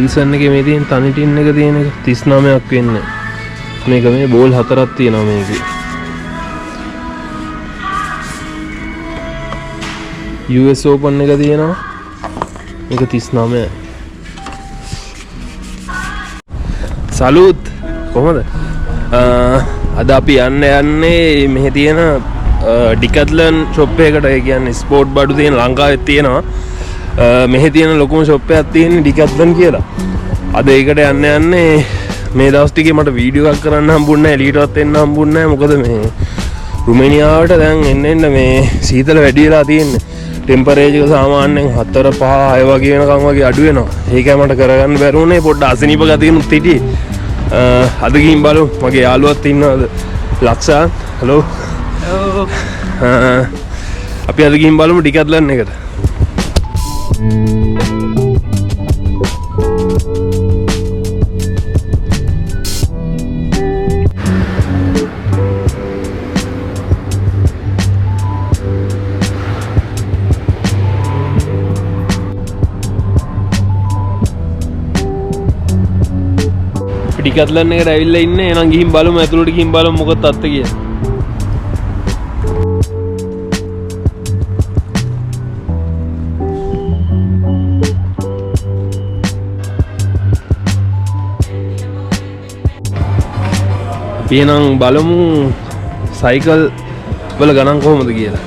Wilson එකේ මේ තියෙන තනි ටින් එක තියෙන එක 39ක් වෙන්නේ. මේක මේ බෝල් 4ක් තියෙනවා මේකේ. US Open එක තියෙනවා. මේක 39යි. සලූත් කොහමද? අද අපි යන්නේ මෙහි තියෙන ඩිකැත්ලන් ෂොප් එකකට. ඒ කියන්නේ ස්පෝර්ට් බඩු තියෙන ලංකාවේ තියෙනවා. මෙහි තියෙන ලොකුම ෂොප් එකක් තියෙන්නේ ඩිකැත්ලන් කියලා. අද ඒකට යන්නේ මේ දවස් ටිකේ මට වීඩියෝ එකක් කරන්න හම්බුන්නේ නැහැ. එළියටවත් එන්න හම්බුන්නේ නැහැ. මොකද මේ රුමේනියාවට දැන් එන්න මේ සීතල වැඩි වෙලා තියෙන්නේ. ටෙම්පරේචර් එක සාමාන්‍යයෙන් 4 5 6 වගේ වෙනකම් වගේ අඩු වෙනවා. ඒකයි මට කරගන්න බැරි වුණේ. පොඩ්ඩක් අසනීප ගතියනුත් හිටියේ. අද ගිහින් බලමු. මගේ යාළුවත් ඉන්නවද? ලක්ෂාන්. හලෝ. හලෝ. අපි අද ගිහින් බලමු ඩිකැත්ලන් එකට. ඩිකැත්ලන් එකට ඇවිල්ලා ඉන්නේ. එහෙනම් ගිහින් බලමු ඇතුළට ගිහින් බලමු මොකක්ද අත්ත කියලා. අපි එහෙනම් බලමු සයිකල් වල ගණන් කොහොමද කියලා.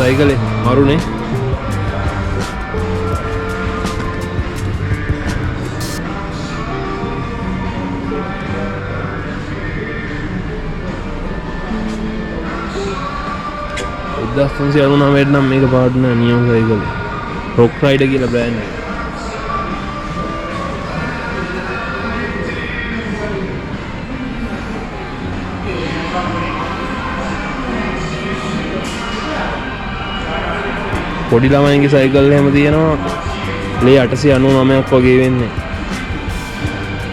සයිකලේ මරුනේ. ඉදස්සන්සේ අනුනා වෙන්න නම් මේක පාඩු නෑ නියම සයිකලේ. රොක් රයිඩර් කියලා බ්‍රෑන්ඩ් එක. පොඩි ළමයින්ගේ සයිකල් එහෙම තියෙනවා. ලේ 899ක් වගේ වෙන්නේ.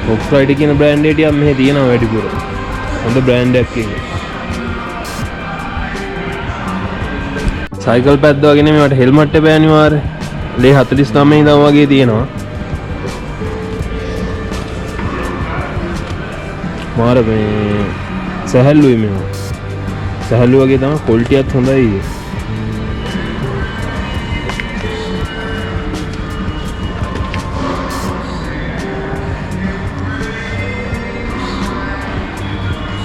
රොක් රයිඩර් කියන බ්‍රෑන්ඩ් එක ටිකක් මෙහෙ තියෙනවා වැඩිපුර. හොඳ බ්‍රෑන්ඩ් එකක් ඒක. සයිකල් පැද්ද වගේ නෙමෙයි මට හෙල්මට් එක අනිවාර්ය. ලේ 49 ඉඳන් වගේ තියෙනවා. මාර මේ සැහැල්ලුයි මේව. සැහැල්ලු වගේ තමයි ක්වොලිටියත් හොඳයි.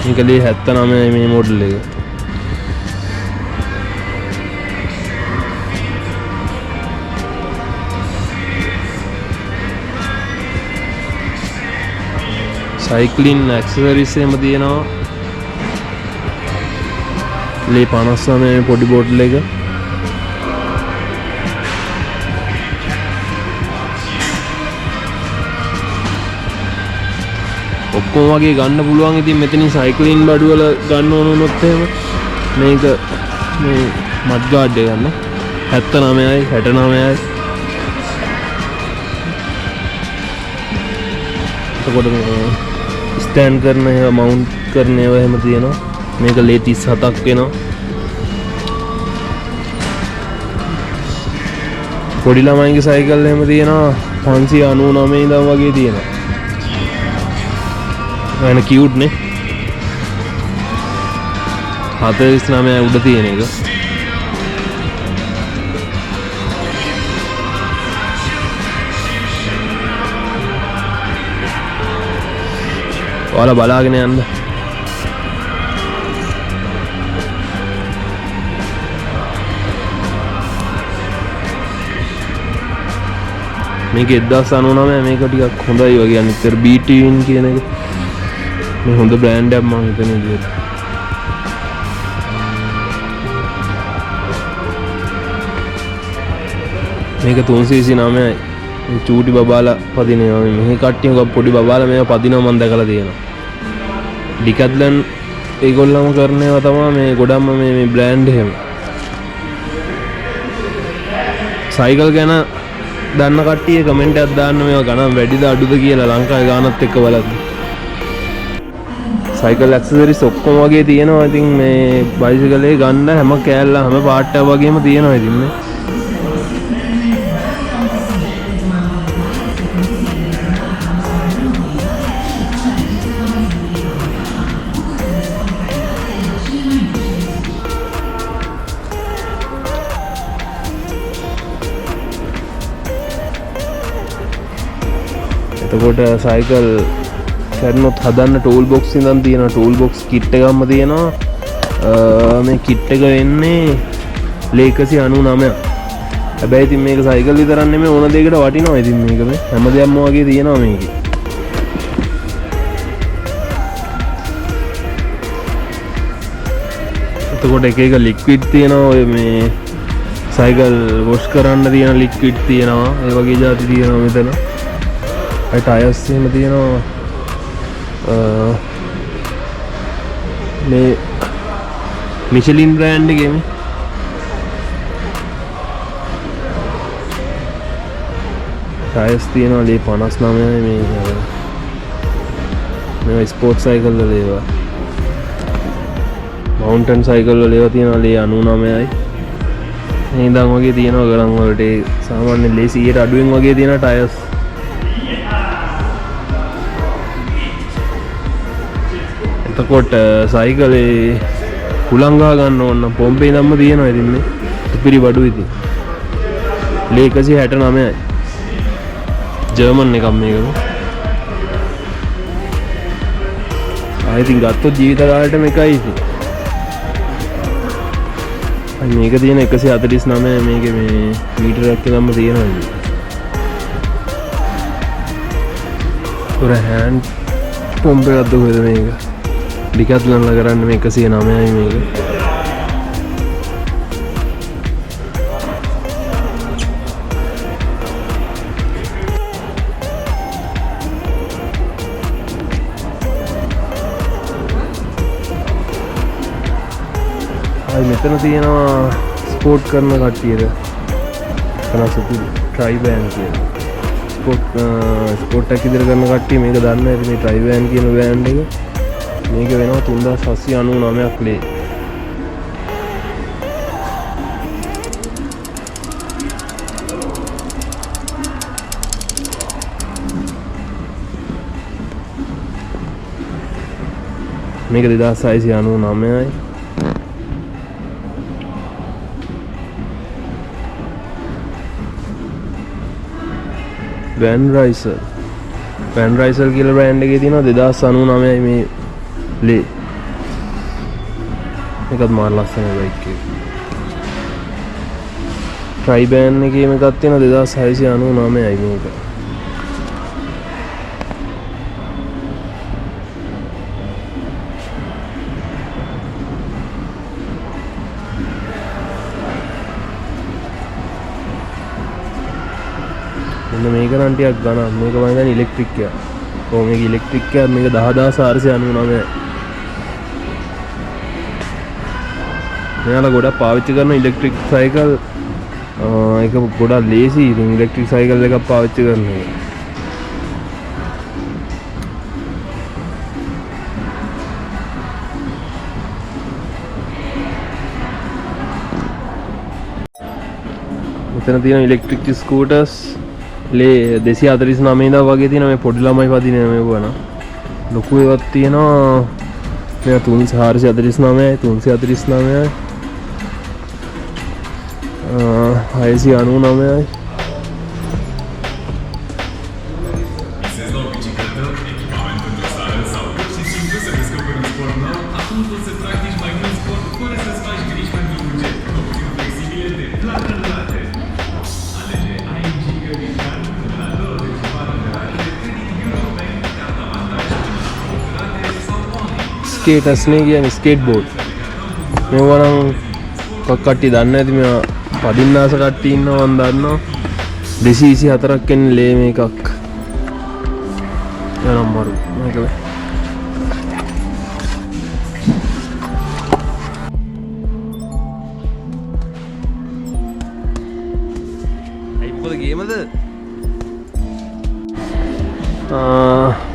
මේකලේ 79 මේ මොඩල් එක. සයික්ලින් ඇක්සසරිස් එහෙම තියෙනවා. ලේ 59 පොඩි බෝටල් එක. ඔක්කොම වගේ ගන්න පුළුවන්. ඉතින් මෙතනින් සයික්ලින් බඩු වල ගන්න ඕන වුණොත් එහෙම මේක මේ මඩ් ගාඩ් එක ගන්න 79යි 69යි. එතකොට මේ ස්ටෑන්ඩ් කරන ඒවා මවුන්ට් කරන ඒවා එහෙම තියෙනවා. මේක ලේ 37ක් වෙනවා. පොඩි ළමයින්ගේ සයිකල් එහෙම තියෙනවා 599 ඉඳන් වගේ තියෙනවා. වෙන කියුට් නේ. 49 උඩ තියෙන එක. ඔයාලා බලාගෙන යන්න. මේක 1099 මේක ටිකක් හොඳයි වගේ අනිතර BTN කියන එක මේ හොඳ බ්‍රෑන්ඩ් එකක් මම හිතන විදියට. මේක 399යි. මේ චූටි බබාලා පදිනවා. මේ කට්ටිය පොඩි බබාලා මේව පදිනවා මම දැකලා තියෙනවා. ඩිකැත්ලන් ඒගොල්ලම කරනවා තමයි මේ ගොඩක්ම මේ බ්‍රෑන්ඩ් එහෙම. සයිකල් ගැන දන්න කට්ටිය කමෙන්ට් එකක් දාන්න මේවා ගණන් වැඩිද අඩුද කියලා ලංකාවේ ගානත් එක්ක බලද්දි. සයිකල් ඇක්සසරිස් ඔක්කොම වගේ තියෙනවා. ඉතින් මේ බයිසිකලේ ගන්න හැම කෑල්ල හැම පාර්ට් එක වගේම තියෙනවා ඉතින් මේ. එතකොට සයිකල් කරනොත් හදන්න ටූල් බොක්ස් ඉඳන් තියෙනවා. ටූල් බොක්ස් කිට් එකක්ම තියෙනවා. මේ කිට් එක වෙන්නේ 199ක්. හැබැයි ඉතින් මේක සයිකල් විතරක් නෙමෙයි ඕන දෙයකට වටිනවා. ඉතින් මේක මේ හැම දෙයක්ම වගේ තියෙනවා මේකේ. එතකොට එක එක ලික්විඩ් තියෙනවා. ඔය මේ සයිකල් වොෂ් කරන්න තියෙන ලික්විඩ් තියෙනවා. ඒ වගේ જાති තියෙනවා මෙතන. අය ටයර්ස් එහෙම තියෙනවා. මේ මිෂලින් බ්‍රෑන්ඩ් එකේ මේ ටයර්ස් තියෙනවා 59යි මේ ස්පෝර්ට් සයිකල් වල ඒවා. මවුන්ටන් සයිකල් වල ඒවා තියෙනවා 99යි. මේ ඉඳන් වගේ තියෙනවා ගණන් වලට. සාමාන්‍ය 100ට අඩුවෙන් වගේ තියෙන ටයර්ස්. එතකොට සයිකලේ කුලං ගහ ගන්න ඕන නම් පොම්පේ ඉඳන්ම තියෙනවා. ඉතින් මේ ඉතිරි බඩු ඉතින් 169යි. ජර්මන් එකක් මේක. ඉතින් ගත්තොත් ජීවිත කාලෙටම එකයි ඉතින්. මේක තියෙන 149 මේකේ මේ මීටරයක් ඉඳන්ම තියෙනවා ඉතින්. උර හෑන්ඩ් පොම්ප් එකක්ද කොහෙද මේක? ඩිකැත්ලන්ල කරන්න මේ 109යි මේක. මෙතන තියෙනවා ස්පෝර්ට් කරන කට්ටියට කනසුතු ට්‍රයිබෑන් කියලා. ස්පෝර්ට් එකක් ඉදිරිය කරන කට්ටිය මේක දන්න ඇති. මේ ට්‍රයිබෑන් කියන බෑන්ඩ් එක මේක වෙනවා 3799ක් ලේ. මේක 2699යි. වැන් රයිසල් කියලා බ්‍රෑන්ඩ් එකේ තියෙනවා 2099යි මේ ලේ. මේකත් මාර ලස්සනයි බයික් එක. ට්‍රයිබෑන් එකේ මේකත් තියෙනවා 2699යි මේක. මේක නම් ටිකක් ගණන්. මේක මම හිතන්නේ ඉලෙක්ට්‍රික් එකක්. ඔව් මේක ඉලෙක්ට්‍රික් එකක්. මේක 10499. මෙයාලා ගොඩක් පාවිච්චි කරන ඉලෙක්ට්‍රික් සයිකල්. ඒක ගොඩක් ලේසි. ඉතින් ඉලෙක්ට්‍රික් සයිකල් එකක් පාවිච්චි කරන එක. මෙතන තියෙන ඉලෙක්ට්‍රික් ස්කූටර්ස් ලේ 249 ඉඳන් වගේ තියෙන මේ පොඩි ළමයි පදින මේවා න ලොකු ඒවත් තියෙනවා. මේ 449යි 349යි 699යි. ස්කේටර්ස් නේ කියන්නේ ස්කේට් බෝඩ්. මේවා නම් කට්ටිය දන්නේ නැති මේවා පදින්නාස කට්ටිය ඉන්නවා මම දන්නවා. 224ක් එන්නේ ලේ මේකක්. යනම් මරු මේක වේ. මොකද ගේමද?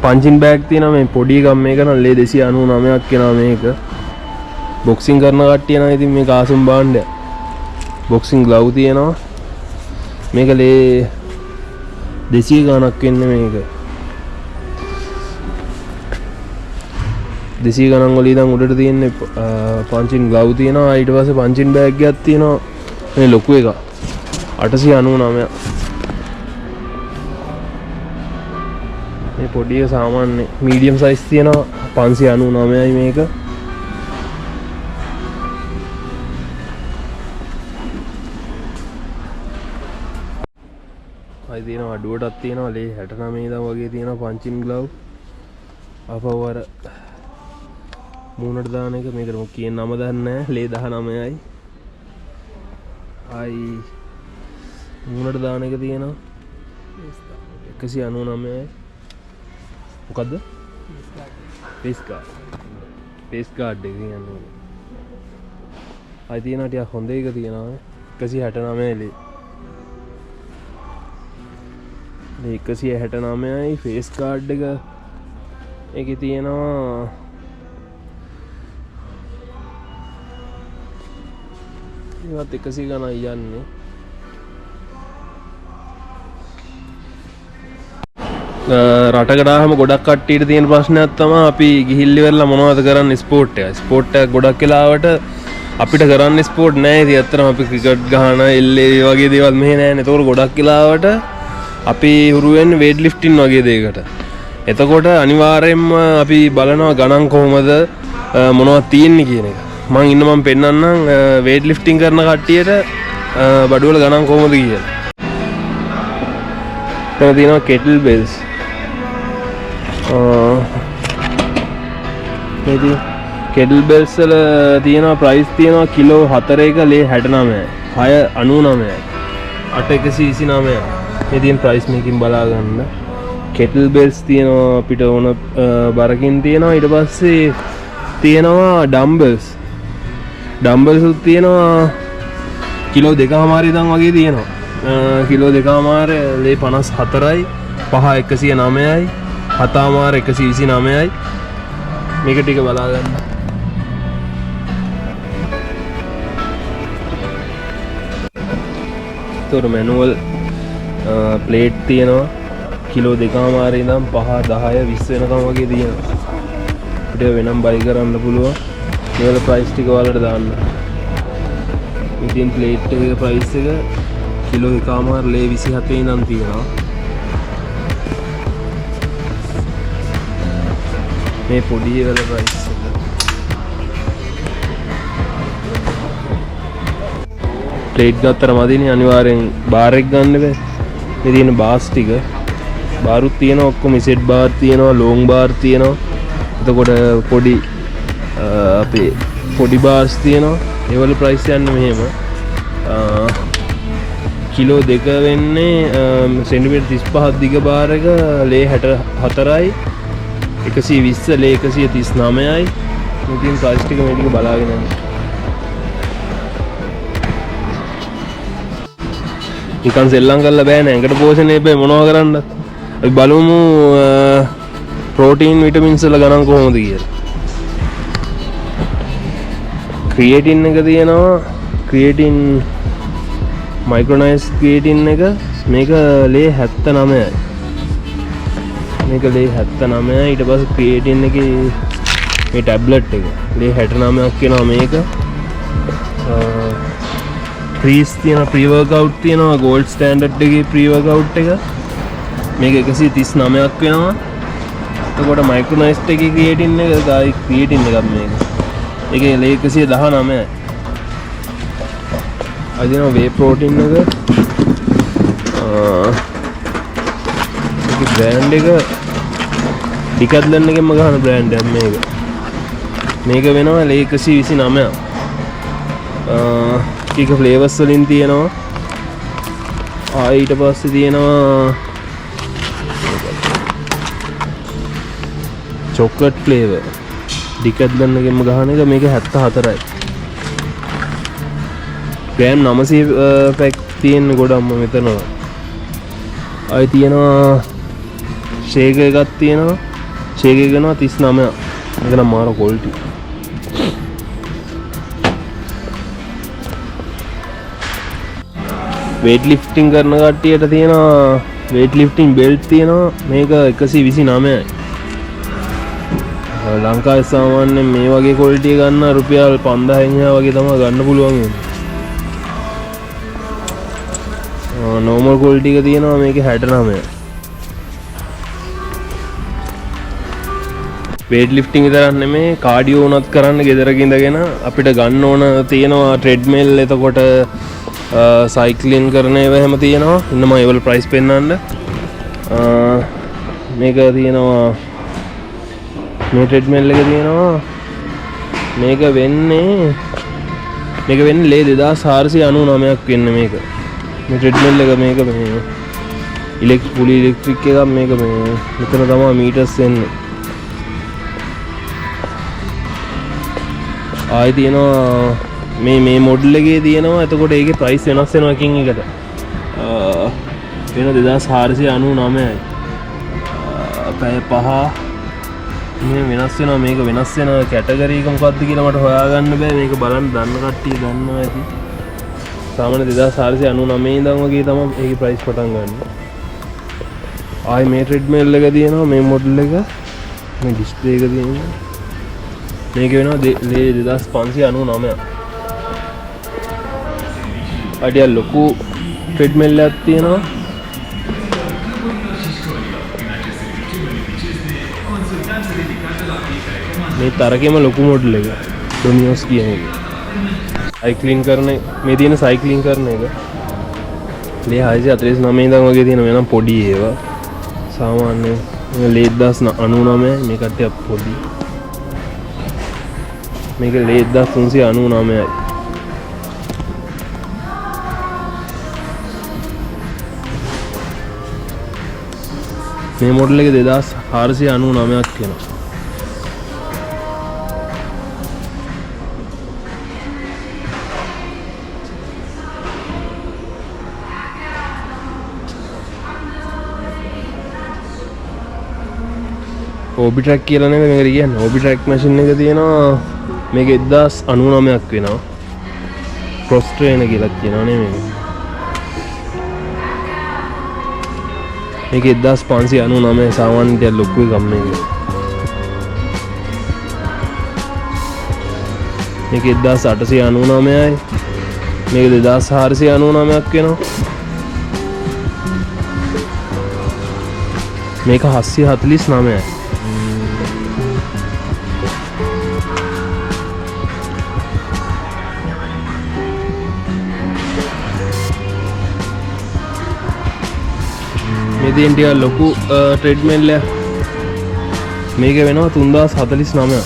පංචින් බෑග් තියෙනවා මේ පොඩි එකක් මේක නම් ලේ 299ක් එනවා මේක. බොක්සින් කරන කට්ටිය නම් ඉතින් මේක ආසම් බාණ්ඩය. බොක්සින් ග්ලව් තියෙනවා. මේක ලේ 200 ගණක් වෙන්නේ මේක. 200 ගණන් වල ඉඳන් උඩට තියෙන්නේ පංචින් ග්ලව් තියෙනවා. ඊට පස්සේ පංචින් බෑග් එකක් තියෙනවා. මේ ලොකු එක 899. මේ පොඩි එක සාමාන්‍ය මීඩියම් සයිස් තියෙනවා 599යි මේක. අයි තියෙනවා අඩුවටත් තියෙනවා ලේ 69 ඉඳන් වගේ තියෙනවා පංචින් ග්ලව්. අපවර මූණට දාන එක මේකට මොකක් කියන නම දන්නේ නැහැ. ලේ 19යි. අයි මූණට දාන එක තියෙනවා 199යි. මොකද්ද? ෆේස් කාඩ් එක කියන්නේ. අයි තියෙනවා ටිකක් හොඳ එක තියෙනවා 169යි ලේ. 169යි ෆේස් කාඩ් එක. ඒකේ තියෙනවා ඒවත් 100 ගණන් යන්නේ. රටකට ආවම ගොඩක් කට්ටියට තියෙන ප්‍රශ්නයක් තමයි අපි ගිහිල්ලි වෙලා මොනවද කරන්නේ ස්පෝර්ට් එක. ස්පෝර්ට් එක ගොඩක් වෙලාවට අපිට කරන්න ස්පෝර්ට් නැහැ. ඉතින් ඇත්තටම අපි ක්‍රිකට් ගහන එල්ලේ වගේ දේවල් මෙහෙ නැහැ. ඒතකොට ගොඩක් වෙලාවට අපි හුරු වෙන්නේ වේට් ලිෆ්ටින් වගේ දෙයකට. එතකොට අනිවාර්යයෙන්ම අපි බලනවා ගණන් කොහොමද මොනවද තියෙන්නේ කියන එක. මම පෙන්නන්නම් වේට් ලිෆ්ටින් කරන කට්ටියට බඩුවල ගණන් කොහොමද කියලා. එතන තියෙනවා කෙටල් බෙල්ස්. මේ කෙටල් බෙල්ස් වල තියෙනවා ප්‍රයිස් තියෙනවා කිලෝ 4ක ලේ 69යි. 699යි. 8129යි. මේ තියෙන ප්‍රයිස් මේකෙන් බලා ගන්න. කෙටල් බෙල්ස් තියෙනවා අපිට ඕන බරකින් තියෙනවා. ඊට පස්සේ තියෙනවා ඩම්බල්ස්. ඩම්බල්ස් උත් තියෙනවා කිලෝ 2.5 ඉඳන් වගේ තියෙනවා. කිලෝ 2.5 ලේ 54යි. 5 109යි. 7.5 129යි. මේක ටික බලා ගන්න. තොර මැනුවල් ප්ලේට් තියෙනවා කිලෝ 2.5 ඉඳන් 5 10 20 වෙනකම් වගේ තියෙනවා. අපිට වෙනම් බයි කරන්න පුළුවන්. මේවල ප්‍රයිස් ටික වලට දාන්න. ඉතින් ප්ලේට් එකේ ප්‍රයිස් එක කිලෝ 1.5 ලේ 27 ඉඳන් තියෙනවා. මේ පොඩි වල ප්‍රයිස් එක ප්ලේට් ගත්තට මදිනේ අනිවාර්යෙන් බාර් එක ගන්න බෑ. මේ තියෙන බාස් ටික බාරුත් තියෙනවා ඔක්කොම සෙට් බාර් තියෙනවා ලොං බාර් තියෙනවා. එතකොට පොඩි අපේ පොඩි බාර්ස් තියෙනවා. ඒවල ප්‍රයිස් යන්නේ මෙහෙම. කිලෝ 2 වෙන්නේ සෙන්ටිමීටර් 35 දිග බාර් එක ලේ 64යි. 120 ලේ 139යි. ඉතින් ප්‍රයිස් ටික මේ ටික බලාගෙන යන්න. නිකන් සෙල්ලම් කරලා බෑ නෑ. ඇඟට පෝෂණය බෑ මොනවා කරන්නද? අපි බලමු ප්‍රෝටීන් විටමින්ස් වල ගණන් කොහොමද කියලා. ක්‍රියේටින් එක තියෙනවා. ක්‍රියේටින් මයික්‍රොනයිස් ක්‍රියේටින් එක මේක ලේ 79යි. මේක ලේ 79යි. ඊට පස්සේ ක්‍රියේටින් එකේ මේ ටැබ්ලට් එක ලේ 69ක් වෙනවා මේක. ප්‍රීස් තියෙනවා ප්‍රී වර්ක්අවුට් තියෙනවා ගෝල්ඩ් ස්ටෑන්ඩඩ් එකේ ප්‍රී වර්ක්අවුට් එක මේක 139ක් වෙනවා. එතකොට මයික්‍රොනයිස්ට් එකේ ක්‍රියේටින් එක ගායි ක්‍රියේටින් එකක් මේක. ඒකේ ලේ 119යි. අදිනවා වේ ප්‍රෝටීන් එක. ඒකේ බ්‍රෑන්ඩ් එක ඩිකැත්ලන් එකෙන්ම ගන්න බ්‍රෑන්ඩ් එකක් මේක. මේක වෙනවා ලේ 129. ටික ෆ්ලේවර්ස් වලින් තියෙනවා. ඊට පස්සේ තියෙනවා චොක්ලට් ෆ්ලේවර්. ඩිකැත්ලන් එකෙන්ම ගහන එක. මේක 74යි. ග්‍රෑම් 900 පැක් තියෙන ගොඩක්ම මෙතන. ආයි තියෙනවා ෂේක් එකක් තියෙනවා. ෂේක් එක කරනවා 39. මේක නම් මාර ක්වොලිටි. weight lifting කරන කට්ටියට තියෙනවා weight lifting belt තියෙනවා. මේක 129යි. ලංකාවේ සාමාන්‍යයෙන් මේ වගේ ක්වොලිටි ගන්න රුපියල් 5000 වගේ තමයි ගන්න පුළුවන්. normal ක්වොලිටි එක තියෙනවා මේකේ 69. weight lifting විතරක් නෙමෙයි කාඩියෝ උනත් කරන්න ගෙදරක ඉඳගෙන අපිට ගන්න ඕන තියෙනවා treadmill. එතකොට සයික්ලින් කරන ඒවා හැම තියෙනවා. ඉන්න මම ඒවල ප්‍රයිස් පෙන්නන්න. මේක තියෙනවා මේ treadmill එක තියෙනවා. මේක වෙන්නේ ලේ 2499ක් වෙන්නේ මේක. මේ treadmill එක මේක මේ fully electric එකක්. මේක මේ මෙතන තමයි meters එන්නේ. ආයි තියෙනවා මේ මොඩල් එකේ තියෙනවා. එතකොට ඒකේ ප්‍රයිස් වෙනස් වෙනවා එකින් එකට. වෙන 2499යි. පැය 5 මේ වෙනස් වෙනවා. මේක වෙනස් වෙන කැටගරි එක මොකක්ද කියලා මට හොයාගන්න බෑ. මේක බලන්න දන්න කට්ටිය දන්නවා ඇති. සාමාන්‍ය 2499 ඉඳන් වගේ තමයි ඒකේ ප්‍රයිස් පටන් ගන්න. ආයි මේ treadmill එක තියෙනවා. මේ මොඩල් එක මේ ඩිස්ප්ලේ එක තියෙනවා. මේක වෙනවා 2599. අඩිය ලොකු treadmill එකක් තියෙනවා. මේ තරකෙම ලොකු මොඩල් එක ඩොමිනෝස් කියන එක. සයික්ලින් කරන මේ තියෙන සයික්ලින් කරන එක ලේ 649 ඉඳන් වගේ තියෙන වෙනම් පොඩි ඒවා. සාමාන්‍ය ලේ 1099 මේ කට්ටිය පොඩි. මේක ලේ 1399යි. මේ මොඩල් එක 2499ක් වෙනවා. ඕබි ට්‍රැක් කියලා නේද මේකට කියන්නේ. ඕබි ට්‍රැක් මැෂින් එක තියෙනවා. මේක 1099ක් වෙනවා. ක්‍රොස් ට්‍රේනර් කියලා කියනවා නේ මේක. මේක 1599 සාමාන්‍යයෙන් ලොකු එකක් මේක. මේක 1899යි. මේක 2499ක් වෙනවා. මේක 749යි. මේකෙන් ටික ලොකු treadmill එක. මේක වෙනවා 3049.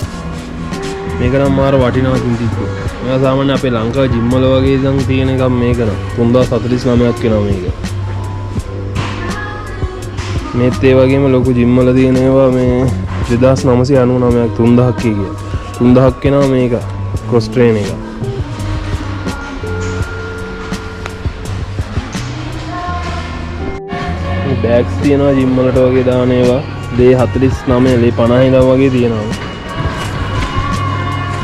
මේක නම් මාර වටිනවා කිංටික්කෝ. මේවා සාමාන්‍ය අපේ ලංකාවේ ජිම් වල වගේ ඉඳන් තියෙන එකක් මේක නම් 3049ක් වෙනවා මේක. මේත් ඒ වගේම ලොකු ජිම් වල තියෙන ඒවා මේ 2999ක් 3000ක් කිය. 3000ක් වෙනවා මේක ක්‍රොස් ට්‍රේන් එක. බෑග්ස් තියෙනවා ජිම් වලට වගේ දාන ඒවා. ලේ 49 ලේ 50 ඉඳන් වගේ තියෙනවා.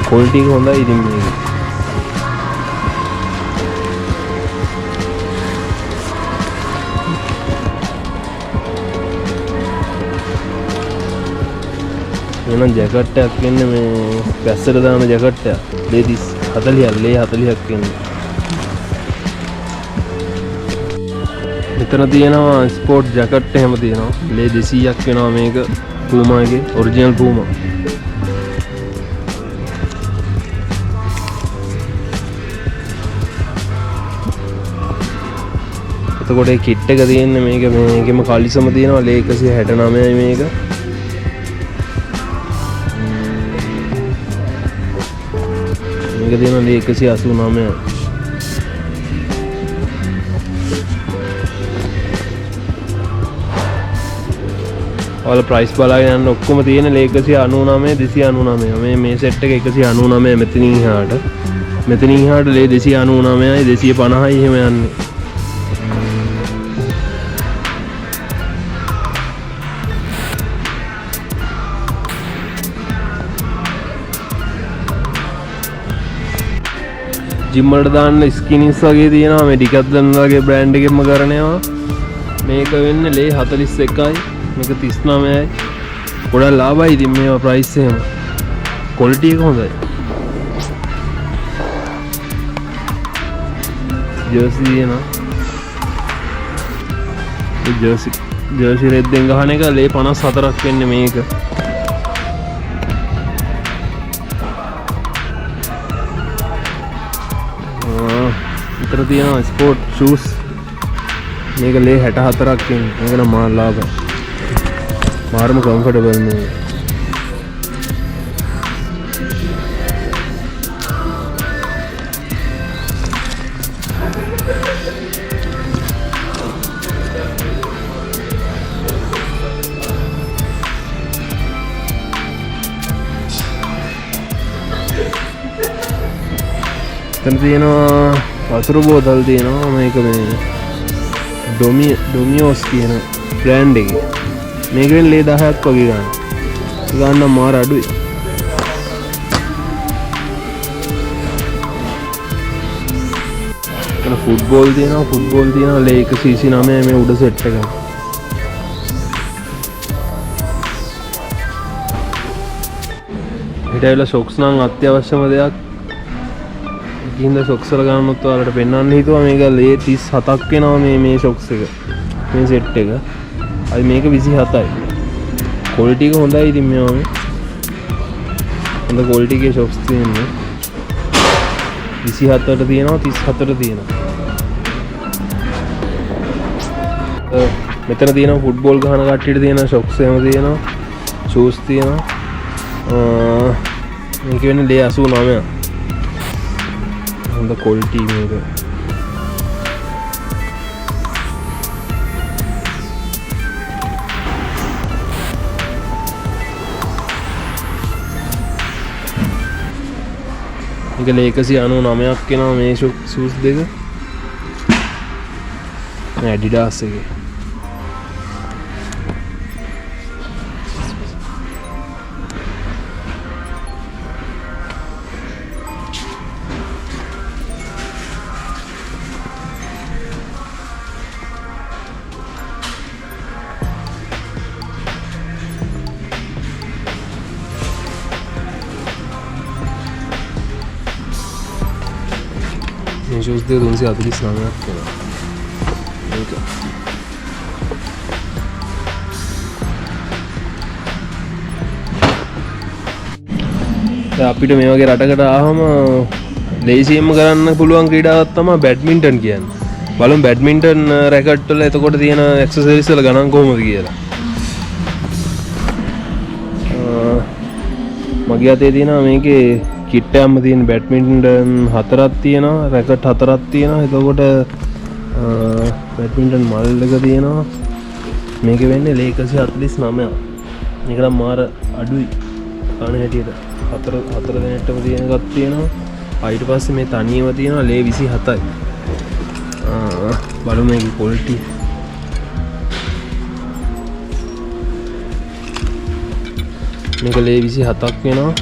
ක්වොලිටි එක හොඳයි ඉතින් මේක. එනම් ජැකට් එකක් වෙන්නේ මේ පැස්සට දාන ජැකට් එක. ලේ 40ක් ලේ 40ක් වෙන්නේ. මෙතන තියෙනවා ස්පෝර්ට් ජැකට් එහෙම තියෙනවා. ලේ 200ක් වෙනවා මේක. Puma එකේ ඔරිජිනල් Puma. එතකොට මේ කිට් එක තියෙන්නේ මේක මේකෙම කලිසම තියෙනවා. ලේ 169යි මේක. මේක තියෙන 189. ඔයාලා ප්‍රයිස් බලාගෙන යන්න ඔක්කොම තියෙන 199 299. මේ සෙට් එක 199 මෙතනින් එහාට. මෙතනින් එහාට 299යි 250යි එහෙම යන්නේ. ජිම් වලට දාන්න ස්කිනිස් වගේ තියෙනවා. මේ ඩිකැත්ලන් වගේ බ්‍රෑන්ඩ් එකෙන්ම කරනවා. මේක වෙන්නේ 41යි. මේක 39යි. ගොඩක් ලාභයි. ඉතින් මේවා ප්‍රයිස් එහෙම. ක්වොලිටි එක හොඳයි. ජර්සි තියෙනවා. ජර්සි රෙද්දෙන් ගහන එක 54ක් වෙන්නේ මේක. විතර තියෙනවා ස්පෝර්ට් ෂූස්. මේක 64ක් වෙන්නේ. මේක නම් මාර ලාභයි. මාරම කම්ෆර්ටබල් මේ. එතන තියෙනවා වතුර බෝතල් තියෙනවා. මේක මේ ඩොමියෝස් කියන බ්‍රෑන්ඩ් එකේ. මේකෙන් 10ක් වගේ ගන්න මාර අඩුයි. එතන ෆුට්බෝල් තියෙනවා. 129 මේ උඩ සෙට් එක. හිටවිලා සොක්ස් නම් අත්‍යවශ්‍යම දෙයක්. ඉතින් සොක්ස් වල ගන්නොත් ඔයාලට පෙන්වන්න හිතුවා. මේක 37ක් වෙනවා මේ සොක්ස් එක. මේ සෙට් එක. අයි මේක 27යි. ක්වොලිටි එක හොඳයි. ඉතින් මේවා හොඳ ක්වොලිටි එකේ සොක්ස් තියෙනවා. 27ට තියෙනවා 34ට තියෙනවා. මෙතන තියෙනවා ෆුට්බෝල් ගහන කට්ටියට තියෙන සොක්ස් එහෙම තියෙනවා. ෂූස් තියෙනවා. මේක වෙන්නේ 89. හොඳ ක්වොලිටි මේක. මේක 199ක් වෙනවා මේ ෂූස් දෙක. මේ ඇඩිඩාස් එකේ. මේ ෂූස් දෙක 349ක් වෙනවා. මේක අපිට මේ වගේ රටකට ආවම ලේසියෙන්ම කරන්න පුළුවන් ක්‍රීඩාවක් තමයි බැඩ්මින්ටන් කියන්නේ. බලමු බැඩ්මින්ටන් රැකට් වල එතකොට තියෙන ඇක්සසරිස් වල ගණන් කොහොමද කියලා. මගේ අතේ තියෙනවා මේකේ කිට් එකක්ම තියෙන බැඩ්මින්ටන් 4ක් තියෙනවා. රැකට් 4ක් තියෙනවා. එතකොට බැඩ්මින්ටන් මල් එක තියෙනවා. මේක වෙන්නේ 149. මේක නම් මාර අඩුයි. කන හැටියට 4 දෙනෙක්ටම තියෙන එකක් තියෙනවා. ඊට පස්සේ මේ තනියම තියෙනවා 27යි. බලමු මේකේ ක්වොලිටි. මේක 27ක් වෙනවා.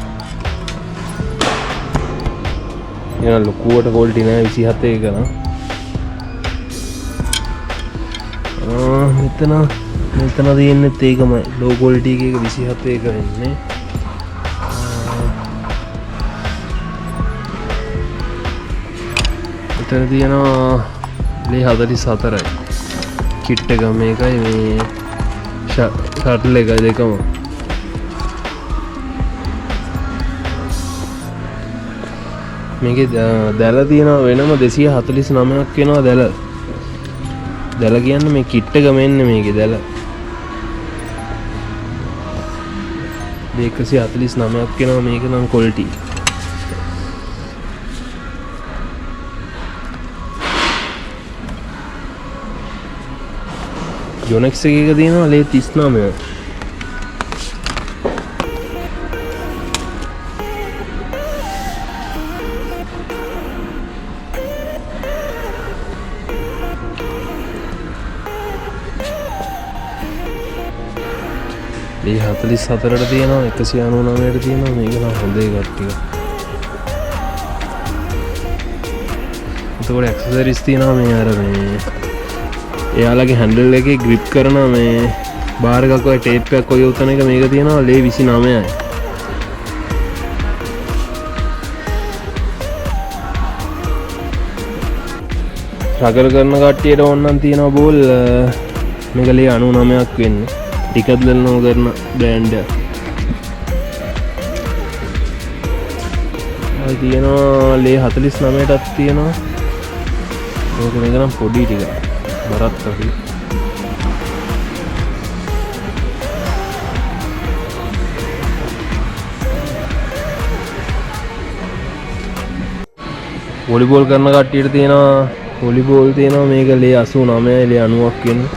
එන ලොකුවට ක්වොලිටි නෑ 27 එක නා. මෙතන තියෙන්නේත් ඒකමයි. ලෝ ක්වොලිටි එකක 27 එක වෙන්නේ. මෙතන තියෙනවා 44යි. කිට් එක මේකයි මේ ෂටල් එක දෙකම. මේකේ දැල තියෙනවා වෙනම 249ක් වෙනවා දැල. දැල කියන්නේ මේ කිට් එක මෙන්න මේකේ දැල. 149ක් වෙනවා මේක නම් ක්වොලිටි. යොනෙක්ස් එකක තියෙනවා ලේ 39. ඒ 44ට තියෙනවා 199ට තියෙනවා මේක නම් හොඳ එකක් ටික. එතකොට ඇක්සසරිස් තියෙනවා මේ අර මේ එයාලගේ හැන්ඩල් එකේ ග්‍රිප් කරන මේ බාර් එකක් වගේ ටේප් එකක් වගේ උතන එක මේක තියෙනවා ලේ 29යි. රගර් කරන කට්ටියට ඕනනම් තියෙනවා බෝල් මේක ලේ 99ක් වෙන්නේ. ටිකත්ලන් නෝ කරන බ්‍රෑන්ඩ් එක. ආයි තියෙනවා ලේ 49ටත් තියෙනවා. මේක නම් පොඩි ටික. බරත් අඩුයි. වොලිබෝල් කරන කට්ටියට තියෙනවා වොලිබෝල් තියෙනවා මේක ලේ 89යි ලේ 90ක් වෙන්නේ.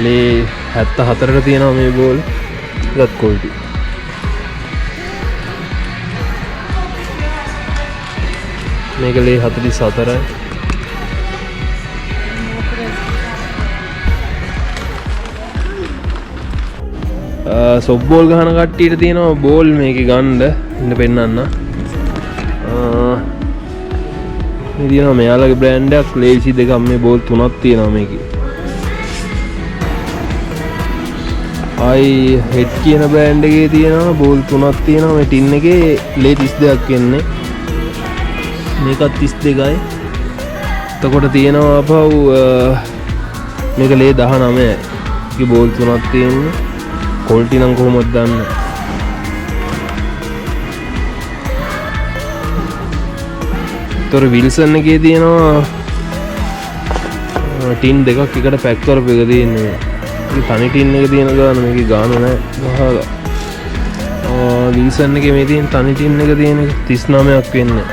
ලේ 74ට තියෙනවා මේ බෝල් එකත් quality. මේක ලේ 44යි. සොෆ්ට් බෝල් ගහන කට්ටියට තියෙනවා බෝල් මේකේ ගන්න ඉන්න පෙන්නන්න. මේ තියෙනවා මෙයාලගේ බ්‍රෑන්ඩ් එකක් ලේ 22ක් මේ බෝල් තුනක් තියෙනවා මේකේ. ආයි හෙඩ් කියන බ්‍රෑන්ඩ් එකේ තියෙනවා බෝල් තුනක් තියෙනවා මේ ටින් එකේ ලේ 32ක් එන්නේ. මේකත් 32යි. එතකොට තියෙනවා අපහු මේක ලේ 19යි. ඒකේ බෝල් තුනක් තියෙන්නේ. quality නම් කොහොමද දන්නේ? ඒතර විල්සන් එකේ තියෙනවා ටින් දෙකක් එකට පැක් කරපු එක තියෙන්නේ. මේ තනි ටින් එක තියෙන ගාන මේකේ ගාන නැහැ. වහලා. විල්සන් එකේ මේ තියෙන තනි ටින් එක තියෙන එක 39ක් වෙන්නේ.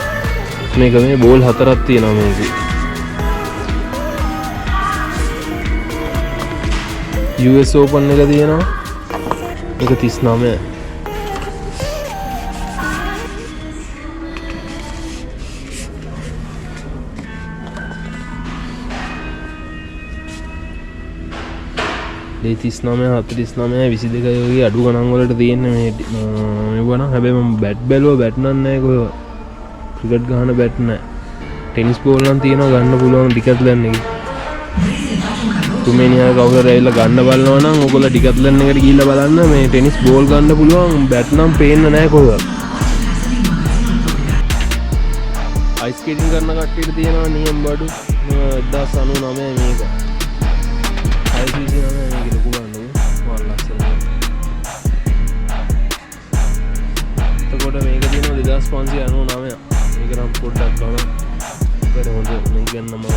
මේක මේ බෝල් හතරක් තියෙනවා මේකේ. US Open එක තියෙනවා. ඒක 39යි. ලේ 39 49 22 වගේ අඩු ගණන් වලට තියෙන්නේ මේවා නම්. හැබැයි මම බැට් බැලුවා බැට් නම් නැහැ කොහෙවත්. ක්‍රිකට් ගහන බැට් නැහැ. ටෙනිස් බෝල් නම් තියෙනවා ගන්න පුළුවන් ඩිකැත්ලන් එකේ. තුමේනියා කවුරුහරි ඇවිල්ලා ගන්න බලනවා නම් ඔයගොල්ලෝ ඩිකැත්ලන් එකට ගිහිල්ලා බලන්න මේ ටෙනිස් බෝල් ගන්න පුළුවන් බැට් නම් පේන්නේ නැහැ කොහෙවත්. අයිස් ස්කේටින් කරන කට්ටියට තියෙනවා නියම බඩු 1099 මේක. 699 මේක ලොකු ගන්නනේ. වල් ලස්සන. එතකොට මේක තියෙනවා 2599. මේක නම් පොඩ්ඩක් ගන්න. හොඳ මේක ගන්න මම